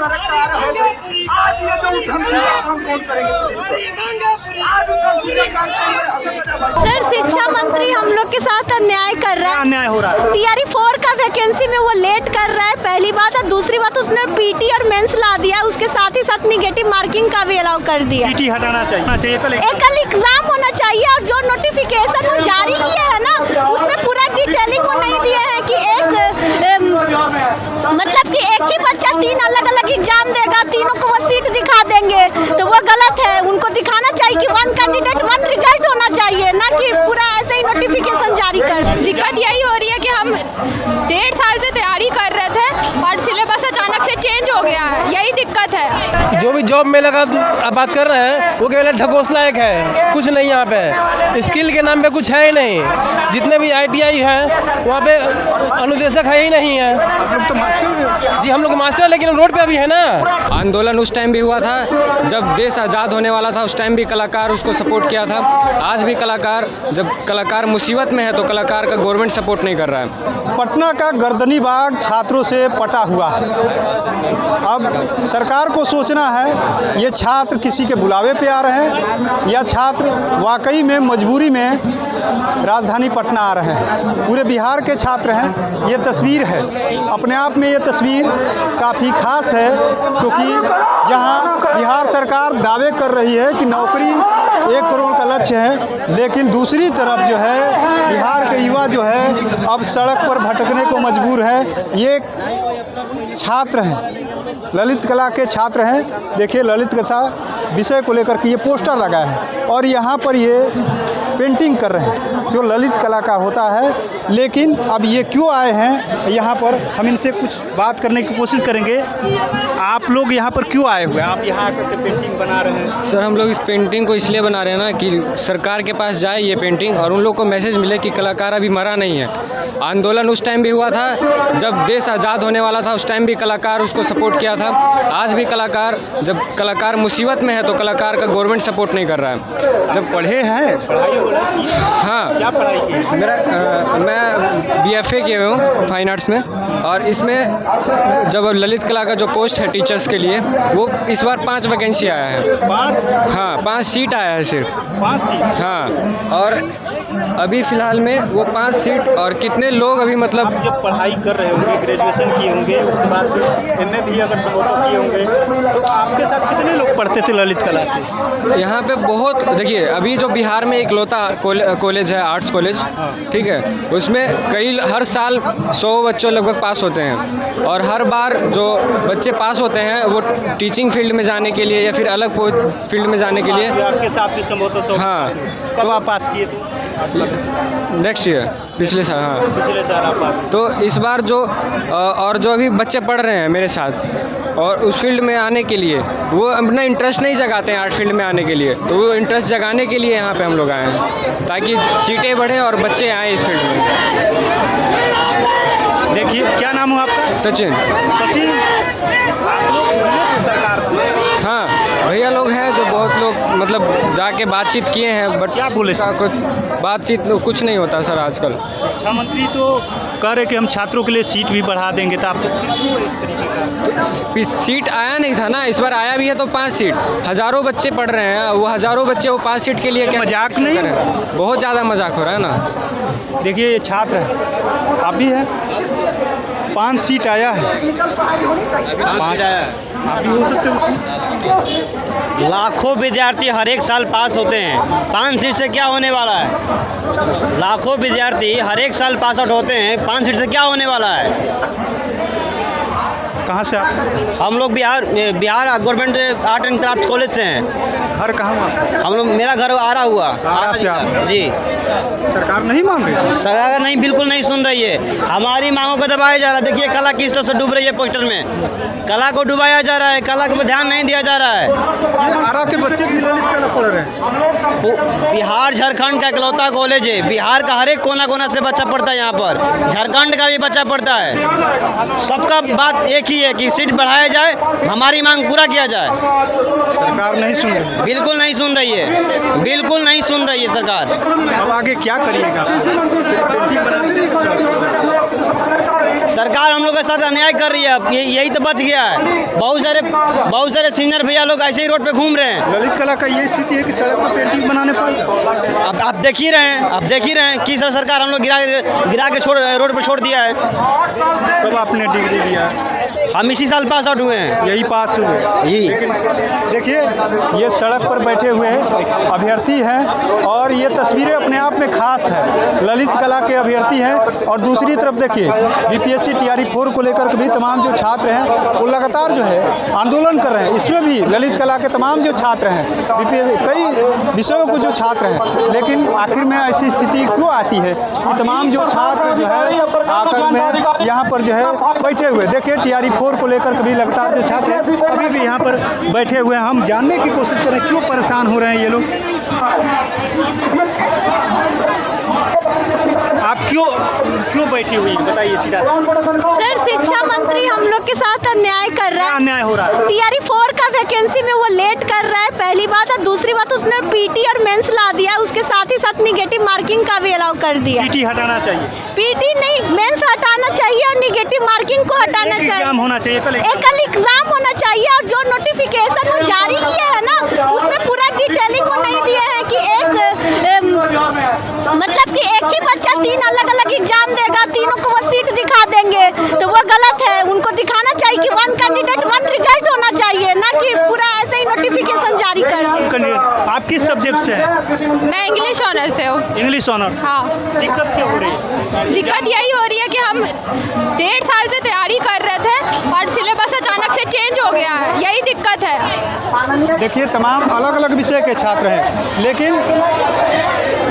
आज ये जो धमकी का काम कौन सर, शिक्षा मंत्री हम लोग के साथ अन्याय कर रहा है। अन्याय हो रहा है। टीआरई 4 का वैकेंसी में वो लेट कर रहा है, पहली बात। और दूसरी बात, उसने पीटी और मेंस ला दिया, उसके साथ ही साथ निगेटिव मार्किंग का भी अलाउ कर दिया। पीटी हटाना चाहिए। एकल एग्जाम होना चाहिए। और जो नोटिफिकेशन वो जारी किए हैं ना, उसमें पूरा डिटेलिंग वो नहीं दिए हैं कि मतलब कि एक ही बच्चा 3 अलग अलग एग्जाम देगा, तीनों को वो सीट दिखा देंगे, तो वो गलत है। उनको दिखाना चाहिए कि 1 कैंडिडेट 1 रिजल्ट होना चाहिए, ना कि पूरा ऐसे ही नोटिफिकेशन जारी कर। दिक्कत यही हो रही है कि हम 1.5 साल से तैयारी कर रहे थे और सिलेबस अचानक से चेंज हो गया है, यही दिक्कत है। जो भी जॉब में लगा बात कर रहे हैं वो केवल ढकोस लायक है, कुछ नहीं। यहाँ पे स्किल के नाम पे कुछ है ही नहीं। जितने भी ITI है वहाँ पे अनुदेशक है ही नहीं है। जी हम लोग मास्टर, लेकिन रोड पे अभी है ना। आंदोलन उस टाइम भी हुआ था जब देश आज़ाद होने वाला था, उस टाइम भी कलाकार उसको सपोर्ट किया था। आज भी कलाकार, जब कलाकार मुसीबत में है तो कलाकार का गवर्नमेंट सपोर्ट नहीं कर रहा है। पटना का गर्दनी बाग छात्रों से पटा हुआ। अब सरकार को सोचना है, ये छात्र किसी के बुलावे पे आ रहे हैं या छात्र वाकई में मजबूरी में राजधानी पटना आ रहे हैं। पूरे बिहार के छात्र हैं। ये तस्वीर है, अपने आप में ये तस्वीर काफ़ी खास है, क्योंकि जहां बिहार सरकार दावे कर रही है कि नौकरी 1 करोड़ का लक्ष्य है, लेकिन दूसरी तरफ जो है बिहार के युवा जो है अब सड़क पर भटकने को मजबूर है। ये छात्र हैं, ललित कला के छात्र हैं। देखिए, ललित कला विषय को लेकर के ये पोस्टर लगा है और यहाँ पर ये पेंटिंग कर रहे हैं जो ललित कला का होता है। लेकिन अब ये क्यों आए हैं यहाँ पर, हम इनसे कुछ बात करने की कोशिश करेंगे। आप लोग यहाँ पर क्यों आए हुए हैं? आप यहाँ आकर के पेंटिंग बना रहे हैं। सर, हम लोग इस पेंटिंग को इसलिए बना रहे हैं ना कि सरकार के पास जाए ये पेंटिंग और उन लोग को मैसेज मिले कि कलाकार अभी मरा नहीं है। आंदोलन उस टाइम भी हुआ था जब देश आज़ाद होने वाला था, उस टाइम भी कलाकार उसको सपोर्ट किया था। आज भी कलाकार, जब कलाकार मुसीबत में है तो कलाकार का गवर्नमेंट सपोर्ट नहीं कर रहा है। जब पढ़े हैं, हाँ, क्या पढ़ाई की है? मैं BFA किए हुए हूँ फाइन आर्ट्स में। और इसमें जब ललित कला का जो पोस्ट है टीचर्स के लिए, वो इस बार 5 वैकेंसी आया है। 5? हाँ, 5 सीट आया है सिर्फ। 5 सीट? हाँ, और अभी फ़िलहाल में वो 5 सीट और कितने लोग अभी मतलब। आप जब पढ़ाई कर रहे होंगे, ग्रेजुएशन किए होंगे, उसके बाद फिर MA भी अगर संभवतः किए होंगे, तो आपके साथ कितने लोग पढ़ते थे ललित कला से? यहाँ पे बहुत, देखिए अभी जो बिहार में इकलौता कॉलेज है, आर्ट्स कॉलेज, ठीक है, उसमें हर साल 100 बच्चों लगभग पास होते हैं। और हर बार जो बच्चे पास होते हैं वो टीचिंग फील्ड में जाने के लिए या फिर अलग फील्ड में जाने के लिए। आपके साथ भी संभवतः 100? हाँ। कब आप पास किए थे? नेक्स्ट ईयर, पिछले साल। हाँ, पिछले साल आप पास। तो इस बार जो और जो अभी बच्चे पढ़ रहे हैं मेरे साथ और उस फील्ड में आने के लिए, वो अपना इंटरेस्ट नहीं जगाते हैं आर्ट फील्ड में आने के लिए, तो वो इंटरेस्ट जगाने के लिए यहाँ पे हम लोग आए हैं ताकि सीटें बढ़ें और बच्चे आएँ इस फील्ड में। देखिए, क्या नाम हुआ आपका? सचिन। सचिन, आप लोग मिले थे सरकार से? हाँ, भैया लोग हैं जो बहुत लोग मतलब जाके बातचीत किए हैं, बट क्या बोले? कुछ बातचीत कुछ नहीं होता सर आजकल। शिक्षा मंत्री तो कह रहे कि हम छात्रों के लिए सीट भी बढ़ा देंगे, तो आप क्यों इस तरीके का? तो सीट आया नहीं था ना, इस बार आया भी है तो 5 सीट। हज़ारों बच्चे पढ़ रहे हैं, वो हज़ारों बच्चे वो 5 सीट के लिए क्या मजाक नहीं? बहुत ज़्यादा मजाक हो रहा है ना। देखिए, ये छात्र है, आप भी है, 5 सीट आया है। 5 आया, आप भी हो सकते हो उसमें। लाखों विद्यार्थी हर एक साल पास होते हैं, 5 सीट से क्या होने वाला है? लाखों विद्यार्थी हर एक साल पास आउट होते हैं, 5 सीट से क्या होने वाला है? कहाँ से आप? हम लोग Bihar government art and craft college से हैं। घर कहाँ हुआ? हम लोग, मेरा घर आरा हुआ। आरा से आप? जी। सरकार नहीं मान रही? सरकार नहीं, बिल्कुल नहीं सुन रही है। हमारी मांगों को दबाया जा रहा है। देखिए कला किस तरह से डूब रही है पोस्टर में। कला को डुबाया जा रहा है, कला को ध्यान नहीं दिया जा रहा है। आरा के बच्चे भी ललित कला पढ़ रहे हैं। बिहार झारखंड का इकलौता कॉलेज है। बिहार का हर एक कोना कोना से बच्चा पढ़ता है यहाँ पर। झारखंड का भी बच्चा पढ़ता है। सबका बात एक ही है कि सीट बढ़ाया जाए, हमारी मांग पूरा किया जाए। सरकार नहीं सुन रही? बिल्कुल नहीं सुन रही है, बिल्कुल नहीं सुन रही है सरकार। अब आगे क्या करिएगा? पेंटिंग बनाते रहिएगा? सरकार हम लोग के साथ अन्याय कर रही है, यही तो बच गया है। बहुत सारे सीनियर भैया लोग ऐसे ही रोड पे घूम रहे हैं। ललित कला का ये स्थिति है कि सड़क पर पेंटिंग बनाने पर अब आप देख ही रहे हैं कि सरकार हम लोग गिरा के रोड पर छोड़ दिया है। कब आपने डिग्री लिया? हम इसी साल पास आउट हुए हैं। यही पास हुए जी। लेकिन देखिए ये सड़क पर बैठे हुए अभ्यर्थी हैं और ये तस्वीरें अपने आप में खास है। ललित कला के अभ्यर्थी हैं और दूसरी तरफ देखिए बीपीएससी टीआरई 4 को लेकर के भी तमाम जो छात्र हैं वो लगातार जो है आंदोलन कर रहे हैं। इसमें भी ललित कला के तमाम जो छात्र हैं कई विषयों को जो छात्र हैं, लेकिन आखिर में ऐसी स्थिति क्यों आती है कि तमाम जो छात्र जो है आकर में यहाँ पर जो है बैठे हुए। देखिए टीआरई 4 को लेकर कभी लगातार जो छात्र हैं अभी भी यहाँ पर बैठे हुए हैं। हम जानने की कोशिश करें क्यों परेशान हो रहे हैं ये लोग। आप क्यों बैठी हुई हैं बताइए सीधा। सर शिक्षा मंत्री हम लोग के साथ अन्याय कर रहा है। अन्याय हो रहा है। टीआरई 4 का वैकेंसी में वो लेट कर रहा है, पहली बात। और दूसरी बात उसने पीटी और मेंस ला दिया, उसके साथ ही साथ निगेटिव मार्किंग का भी अलाउ कर दिया। पीटी हटाना चाहिए। पीटी नहीं, मेंस हटाना चाहिए और निगेटिव मार्किंग को हटाना चाहिए। एग्जाम होना चाहिए, एकल एग्जाम होना चाहिए। और जो नोटिफिकेशन वो जारी किया है ना, उसमें पूरा डिटेलिंग वो नहीं दिया है कि मतलब कि एक ही बच्चा 3 अलग अलग एग्जाम देगा, तीनों को वो सीट दिखा देंगे, तो वो गलत है। उनको दिखाना चाहिए कि 1 कैंडिडेट 1 रिजल्ट होना चाहिए, ना कि पूरा ऐसे ही नोटिफिकेशन जारी कर दे। आप किस सब्जेक्ट से हैं? मैं इंग्लिश ऑनर से हूँ। English honour. हाँ। दिक्कत क्या हो रही है? दिक्कत यही हो रही है कि हम 1.5 साल से तैयारी कर रहे थे और सिलेबस अचानक से चेंज हो गया है, यही दिक्कत है। देखिए तमाम अलग अलग विषय के छात्र हैं, लेकिन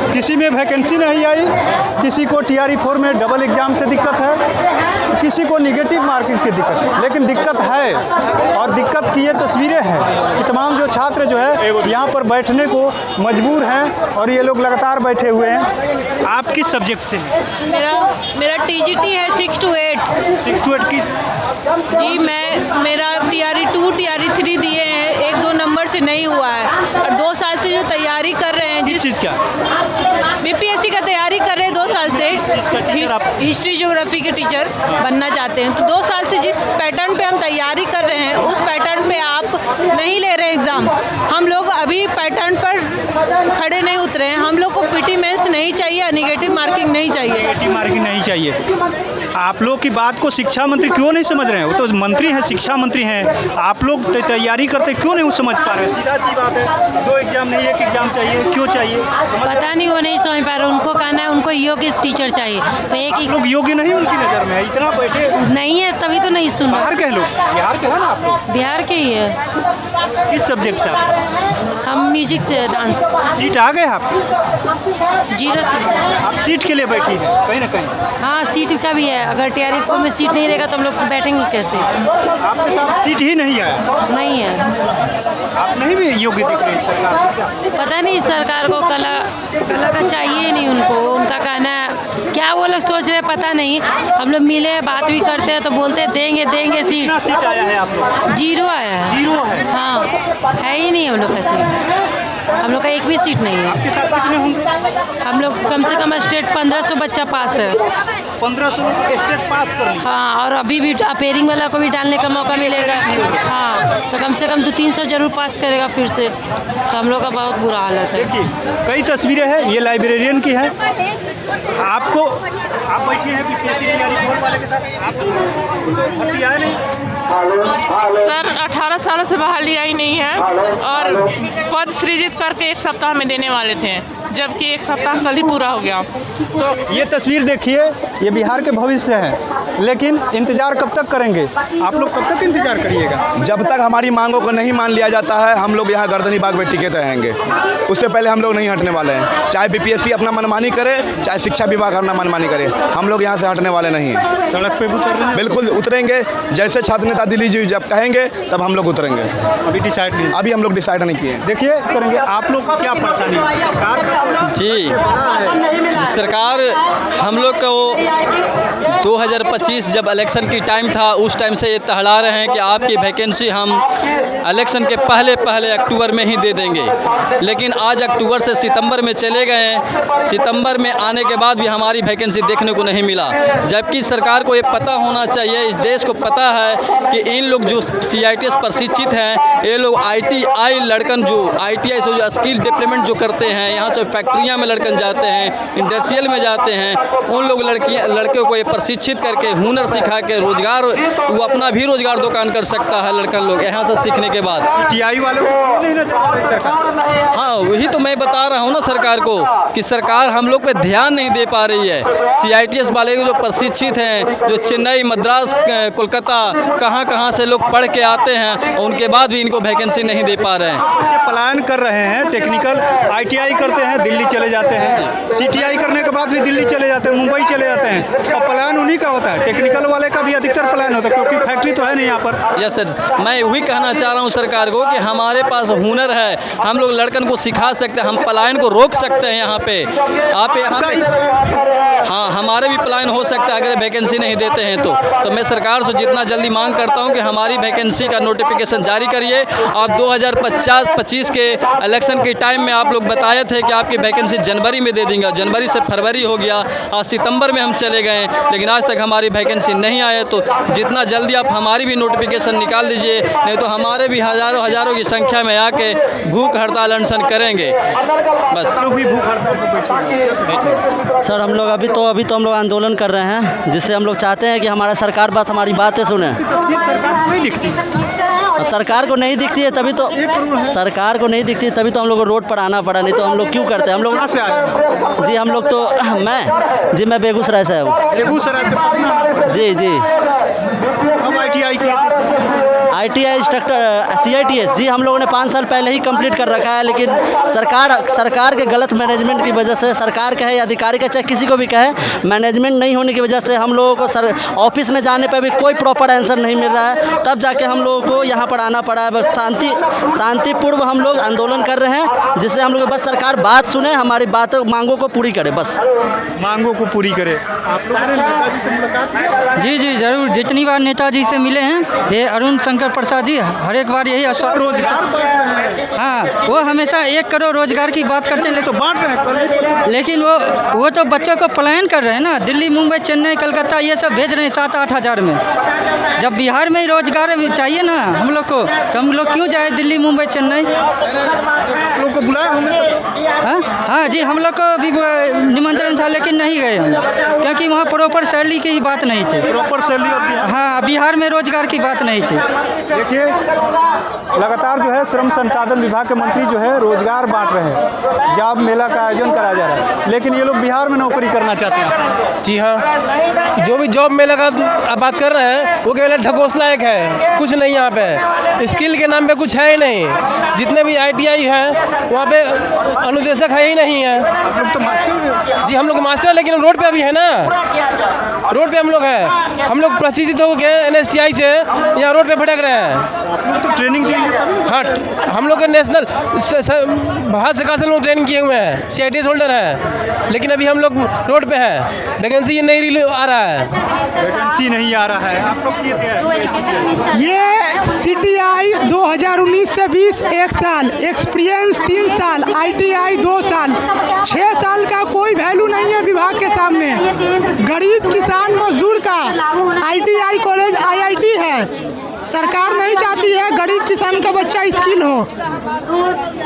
किसी में वैकेंसी नहीं आई, किसी को टीआरई 4 में डबल एग्जाम से दिक्कत है, किसी को निगेटिव मार्किंग से दिक्कत है। लेकिन दिक्कत है और दिक्कत की ये तस्वीरें हैं कि तमाम जो छात्र जो है यहाँ पर बैठने को मजबूर हैं और ये लोग लगातार बैठे हुए हैं। आप किस सब्जेक्ट से हैं? मेरा टीजीटी है 6 to 8। 6 to 8 की जी मेरा टीआरई 2 टीआरई 3 दिए हैं, 1-2 नंबर से नहीं हुआ है। और 2 साल से जो तैयारी कर रहे हैं, किस चीज़ क्या? बीपीएससी का तैयारी कर रहे हैं 2 साल से, हिस्ट्री ज्योग्राफी के टीचर बनना चाहते हैं। तो 2 साल से जिस पैटर्न पे हम तैयारी कर रहे हैं उस पैटर्न पे आप नहीं ले रहे एग्ज़ाम। हम लोग अभी पैटर्न पर खड़े नहीं उतरे हैं। हम लोग को पीटी मेंस नहीं चाहिए, निगेटिव मार्किंग नहीं चाहिए। निगेटिव मार्किंग नहीं चाहिए। आप लोग की बात को शिक्षा मंत्री क्यों नहीं समझ रहे हैं? वो तो मंत्री हैं, शिक्षा मंत्री हैं। आप लोग तैयारी करते क्यों नहीं समझ पा रहे हैं? सीधा सी बात है, 2 एग्जाम नहीं 1 एग्जाम चाहिए, क्यों चाहिए? पता नहीं, वो नहीं समझ पा रहे। उनको कहना है उनको योग्य टीचर चाहिए, तो एक लोग योग्य नहीं उनकी नज़र में, इतना बैठे नहीं है तभी तो नहीं सुन। बाहर के लोग, बिहार के हैं ना आप लोग? बिहार के ही है। किस सब्जेक्ट से आप? हम म्यूजिक से, डांस। सीट आ गए आप? 0 सीट। आप सीट के लिए बैठी हैं कहीं ना कहीं? हाँ सीट का भी है। अगर टीआरई 4 में सीट नहीं रहेगा तो हम लोग बैठेंगे कैसे? आपके साथ सीट ही नहीं आया? नहीं है। आप नहीं भी योग्य दिख रही सरकार को क्या? पता नहीं सरकार को कला का चाहिए नहीं उनको। उनका कहना है क्या वो लोग सोच रहे पता नहीं। हम लोग मिले बात भी करते हैं तो बोलते देंगे सीट। कितना सीट आया है आप लोग? 0 आया है। 0 है? हाँ है ही नहीं हम लोग का सीट। हम लोग का एक भी सीट नहीं है। आपके साथ कितने होंगे? हम लोग कम से कम स्टेट 1500 बच्चा पास है। 1500 स्टेट पास कर ली। हाँ और अभी भी अपेयरिंग वाला को भी डालने का मौका मिलेगा। हाँ तो कम से कम 200-300 जरूर पास करेगा फिर से। तो हम लोग का बहुत बुरा हालत है। देखिए कई तस्वीरें हैं, ये लाइब्रेरियन की है। आपको आप बैठे हैं बीपीएससी तैयारी 4 वाले के साथ, आपको तो भर्ती आया नहीं? सर 18 सालों से बहाली आई नहीं है और पद सृजित करके 1 सप्ताह में देने वाले थे, जबकि 1 सप्ताह कल ही पूरा हो गया। तो ये तस्वीर देखिए, ये बिहार के भविष्य है, लेकिन इंतजार कब तक करेंगे आप लोग? कब तक इंतजार करिएगा? जब तक हमारी मांगों को नहीं मान लिया जाता है हम लोग यहाँ गर्दनी बाग में टिके रहेंगे। उससे पहले हम लोग नहीं हटने वाले हैं। चाहे बीपीएससी अपना मनमानी करे, चाहे शिक्षा विभाग अपना मनमानी करे, हम लोग यहाँ से हटने वाले नहीं हैं। सड़क पे भी उतर रहे हैं? बिल्कुल उतरेंगे। जैसे छात्र नेता दिल्ली जी जब कहेंगे तब हम लोग उतरेंगे। अभी डिसाइड नहीं? अभी हम लोग डिसाइड नहीं किए। देखिए करेंगे। आप लोग क्या परेशानी है? सरकार का जी सरकार हम लोग को 2025 जब इलेक्शन की टाइम था उस टाइम से ये तहला रहे हैं कि आपकी वैकेंसी हम इलेक्शन के पहले अक्टूबर में ही दे देंगे, लेकिन आज अक्टूबर से सितंबर में चले गए हैं। सितंबर में आने के बाद भी हमारी वैकेंसी देखने को नहीं मिला, जबकि सरकार को ये पता होना चाहिए, इस देश को पता है कि इन लोग जो CITS प्रशिक्षित हैं, ये लोग ITI लड़कन जो ITI से जो स्किल डेवलपमेंट जो करते हैं, यहाँ से फैक्ट्रियाँ में लड़कन जाते हैं, इंडस्ट्रियल में जाते हैं, उन लोग लड़कियों को ये प्रशिक्षित करके हुनर सिखा के रोज़गार, वो अपना भी रोज़गार दुकान कर सकता है लड़कन लोग यहाँ से सीखने के बाद। TI वालों को नहीं ना सरकार। हाँ, वही तो मैं बता रहा हूँ ना सरकार को कि सरकार हम लोग पे ध्यान नहीं दे पा रही है। CITS वाले जो प्रशिक्षित हैं, जो चेन्नई, मद्रास, कोलकाता, कहाँ से लोग पढ़ के आते हैं, उनके बाद भी इनको वैकेंसी नहीं दे पा रहे हैं। बच्चे पलायन कर रहे हैं, टेक्निकल ITI करते हैं, दिल्ली चले जाते हैं, CTI करने के बाद भी दिल्ली चले जाते हैं, मुंबई चले जाते हैं, और पलायन उन्हीं का होता है। टेक्निकल वाले का भी अधिकतर पलायन होता है, क्योंकि फैक्ट्री तो है नहीं यहाँ पर। यस सर, मैं वही कहना चाह रहा हूँ सरकार को कि हमारे पास हुनर है, हम लोग लड़कन को सिखा सकते हैं, हम पलायन को रोक सकते हैं यहाँ पे। आप यहाँ पे हाँ, हमारे भी पलायन हो सकता है अगर वैकेंसी नहीं देते हैं तो मैं सरकार से जितना जल्दी मांग करता हूँ कि हमारी वैकेंसी का नोटिफिकेशन जारी करिए। आप 2025 के इलेक्शन के टाइम में आप लोग बताए थे कि आपकी वैकेंसी जनवरी में दे देंगे, जनवरी से फरवरी हो गया, आज सितंबर में हम चले गए, लेकिन आज तक हमारी वैकेंसी नहीं आए। तो जितना जल्दी आप हमारी भी नोटिफिकेशन निकाल दीजिए, नहीं तो हमारे भी हज़ारों की संख्या में आके भूख हड़ताल अनशन करेंगे। बस लोग भी भूख हड़ताल। सर हम लोग अभी तो हम लोग आंदोलन कर रहे हैं, जिससे हम लोग चाहते हैं कि हमारा सरकार हमारी बातें सुने। सरकार को नहीं दिखती, अब सरकार को नहीं दिखती है तभी तो सरकार को नहीं दिखती है तभी तो हम लोग को रोड पर आना पड़ा, नहीं तो हम लोग क्यों करते हैं। हम लोग से आए जी, हम लोग तो मैं बेगूसराय से हूँ। बेगूसराय से पटना। जी हम ITI किए ITI इंस्ट्रक्टर CITS जी हम लोगों ने 5 साल पहले ही कंप्लीट कर रखा है, लेकिन सरकार के गलत मैनेजमेंट की वजह से, सरकार कहे या अधिकारी का चाहे किसी को भी कहे, मैनेजमेंट नहीं होने की वजह से हम लोगों को ऑफिस में जाने पर भी कोई प्रॉपर आंसर नहीं मिल रहा है। तब जाके हम लोगों को यहाँ पर आना पड़ा है। बस शांतिपूर्व हम लोग आंदोलन कर रहे हैं, जिससे हम लोग बस सरकार बात सुने, हमारी मांगों को पूरी करे, बस मांगों को पूरी करे। आप लोगों ने नेताजी से मुलाकात की? जी ज़रूर, जितनी बार नेताजी से मिले हैं, ये अरुण शंकर प्रसाद जी हर एक बार यही रोजगार, हाँ वो हमेशा 1 करोड़ रोजगार की बात करते हैं, तो बांट रहे हैं, लेकिन वो तो बच्चों को पलायन कर रहे हैं ना, दिल्ली, मुंबई, चेन्नई, कलकत्ता ये सब भेज रहे हैं 7-8 हज़ार में। जब बिहार में रोजगार चाहिए ना हम लोग को, तो हम लोग क्यों जाए दिल्ली, मुंबई, चेन्नई? लोग को बुलाया होंगे? हाँ जी, हम लोग को भी निमंत्रण था, लेकिन नहीं गए हम, क्योंकि वहाँ प्रॉपर सैलरी की बात नहीं थी। Proper salary? हाँ, बिहार में रोजगार की बात नहीं थी। देखिए, लगातार जो है श्रम संसाधन विभाग के मंत्री जो है रोजगार बांट रहे हैं, जॉब मेला का आयोजन कराया जा रहा है, लेकिन ये लोग बिहार में नौकरी करना चाहते हैं। जी हाँ, जो भी जॉब मेला का बात कर रहे हैं वो केवल ढकोसला एक है, कुछ नहीं यहाँ पे। स्किल के नाम पे कुछ है ही नहीं। जितने भी ITI हैं वहाँ पे अनुदेशक है ही नहीं है। लोग तो मास्टर जी, हम लोग मास्टर, लेकिन हम रोड पे अभी है ना, रोड पे हम लोग हैं। हम लोग प्रशिक्षित हो गए NSTI से, यहाँ रोड पे भटक रहे हैं। आप लोग तो ट्रेनिंग देंगे? हाँ, हम लोग नेशनल भारत सरकार से लोग ट्रेनिंग किए हुए हैं, CITS होल्डर हैं, लेकिन अभी हम लोग रोड पे हैं। वैकेंसी ये नहीं आ रहा है, वैकेंसी नहीं आ रहा है। आप लोग ये CTI 2019 से 20 1 साल, एक्सपीरियंस 3 साल, ITI 2 साल, 6 साल का कोई वैल्यू नहीं है विभाग के सामने। गरीब किसान मजदूर का ITI कॉलेज IIT है। सरकार नहीं चाहती है गरीब किसान का बच्चा स्किल हो,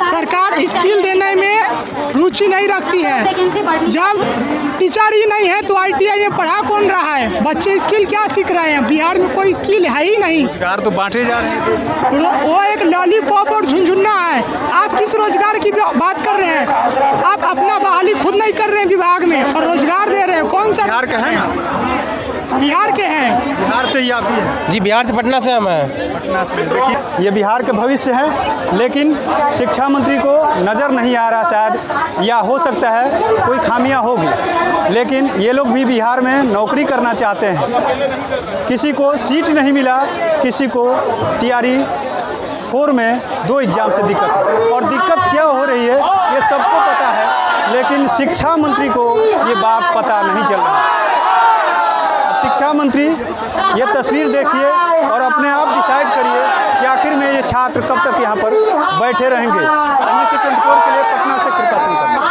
सरकार स्किल देने में रुचि नहीं रखती है। जब टीचर ही नहीं है तो ITI में पढ़ा कौन रहा है? बच्चे स्किल क्या सीख रहे हैं? बिहार में कोई स्किल है ही नहीं। रोजगार तो बांटे जा रहे हैं, वो एक लॉलीपॉप और झुनझुन्ना है। आप किस रोजगार की बात कर रहे हैं? आप अपना बहाली खुद नहीं कर रहे हैं विभाग में, और रोजगार दे रहे हैं। कौन सा बिहार का है ना? बिहार के हैं। बिहार से ही आप भी हैं? जी, बिहार से, पटना से हम हैं। पटना से। देखिए, ये बिहार के भविष्य हैं, लेकिन शिक्षा मंत्री को नज़र नहीं आ रहा शायद, या हो सकता है कोई खामियां होगी, लेकिन ये लोग भी बिहार में नौकरी करना चाहते हैं। किसी को सीट नहीं मिला, किसी को TRE 4 में 2 एग्ज़ाम से दिक्कत है, और दिक्कत क्या हो रही है ये सबको पता है, लेकिन शिक्षा मंत्री को ये बात पता नहीं चल रहा है। शिक्षा मंत्री ये तस्वीर देखिए और अपने आप डिसाइड करिए कि आखिर में ये छात्र कब तक यहाँ पर बैठे रहेंगे। NSE 24 के लिए पटना से कृपा शंकर।